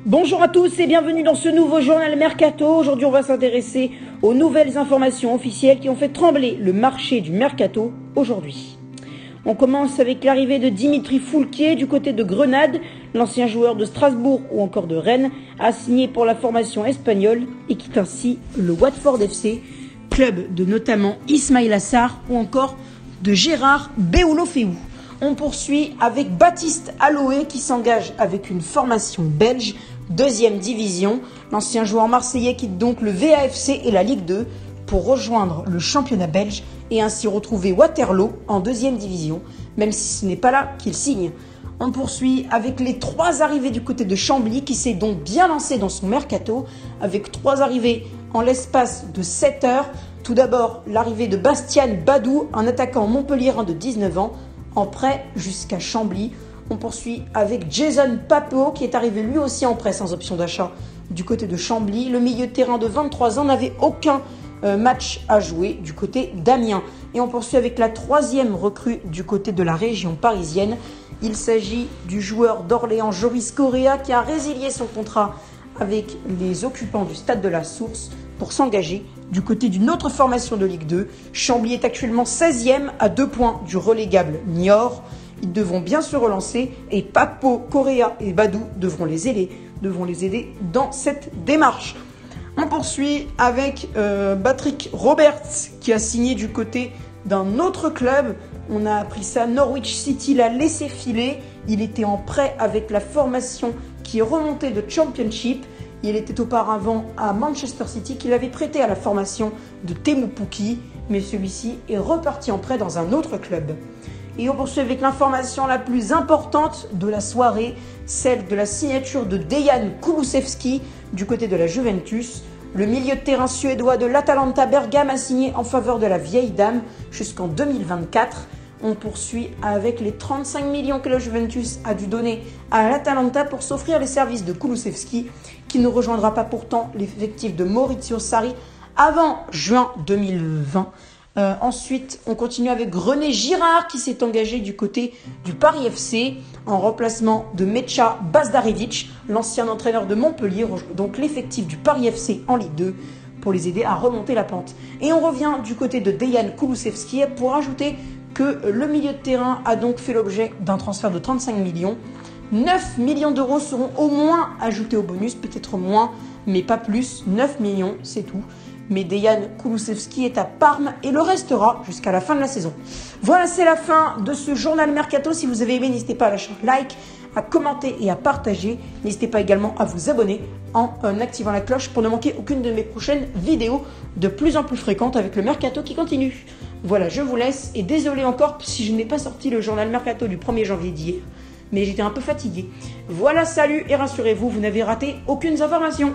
Bonjour à tous et bienvenue dans ce nouveau journal Mercato. Aujourd'hui, on va s'intéresser aux nouvelles informations officielles qui ont fait trembler le marché du Mercato aujourd'hui. On commence avec l'arrivée de Dimitri Foulquier du côté de Grenade. L'ancien joueur de Strasbourg ou encore de Rennes a signé pour la formation espagnole et quitte ainsi le Watford FC, club de notamment Ismaïla Sarr ou encore de Gérard Beulofeu. On poursuit avec Baptiste Aloé qui s'engage avec une formation belge, deuxième division. L'ancien joueur marseillais quitte donc le VAFC et la Ligue 2 pour rejoindre le championnat belge et ainsi retrouver Waterloo en deuxième division, même si ce n'est pas là qu'il signe. On poursuit avec les 3 arrivées du côté de Chambly qui s'est donc bien lancé dans son mercato avec 3 arrivées en l'espace de 7 heures. Tout d'abord, l'arrivée de Bastian Badou, un attaquant montpelliérain de 19 ans, en prêt jusqu'à Chambly. On poursuit avec Jason Papeau qui est arrivé lui aussi en prêt sans option d'achat du côté de Chambly. Le milieu de terrain de 23 ans n'avait aucun match à jouer du côté d'Amiens. Et on poursuit avec la 3e recrue du côté de la région parisienne. Il s'agit du joueur d'Orléans Joris Correa qui a résilié son contrat avec les occupants du Stade de la Source pour s'engager du côté d'une autre formation de Ligue 2. Chambly est actuellement 16e à 2 points du relégable Niort. Ils devront bien se relancer et Papo, Correa et Badou devront les aider dans cette démarche. On poursuit avec Patrick Roberts qui a signé du côté d'un autre club. On a appris ça, Norwich City l'a laissé filer. Il était en prêt avec la formation qui est remontée de Championship. Il était auparavant à Manchester City qu'il avait prêté à la formation de Teemu Pukki, mais celui-ci est reparti en prêt dans un autre club. Et on poursuit avec l'information la plus importante de la soirée, celle de la signature de Dejan Kulusevski du côté de la Juventus. Le milieu de terrain suédois de l'Atalanta Bergame a signé en faveur de la vieille dame jusqu'en 2024. On poursuit avec les 35 millions que la Juventus a dû donner à l'Atalanta pour s'offrir les services de Kulusevski, qui ne rejoindra pas pourtant l'effectif de Maurizio Sarri avant juin 2020. Ensuite, on continue avec René Girard qui s'est engagé du côté du Paris FC en remplacement de Mecha Bazdarevic, l'ancien entraîneur de Montpellier, donc l'effectif du Paris FC en Ligue 2 pour les aider à remonter la pente. Et on revient du côté de Dejan Kulusevski pour ajouter que le milieu de terrain a donc fait l'objet d'un transfert de 35 millions. 9 millions d'euros seront au moins ajoutés au bonus, peut-être moins, mais pas plus. 9 millions, c'est tout. Mais Dejan Kulusevski est à Parme et le restera jusqu'à la fin de la saison. Voilà, c'est la fin de ce journal Mercato. Si vous avez aimé, n'hésitez pas à lâcher un like, à commenter et à partager. N'hésitez pas également à vous abonner en activant la cloche pour ne manquer aucune de mes prochaines vidéos de plus en plus fréquentes avec le Mercato qui continue. Voilà, je vous laisse et désolé encore si je n'ai pas sorti le journal Mercato du 1er janvier d'hier, mais j'étais un peu fatigué. Voilà, salut et rassurez-vous, vous n'avez raté aucune information.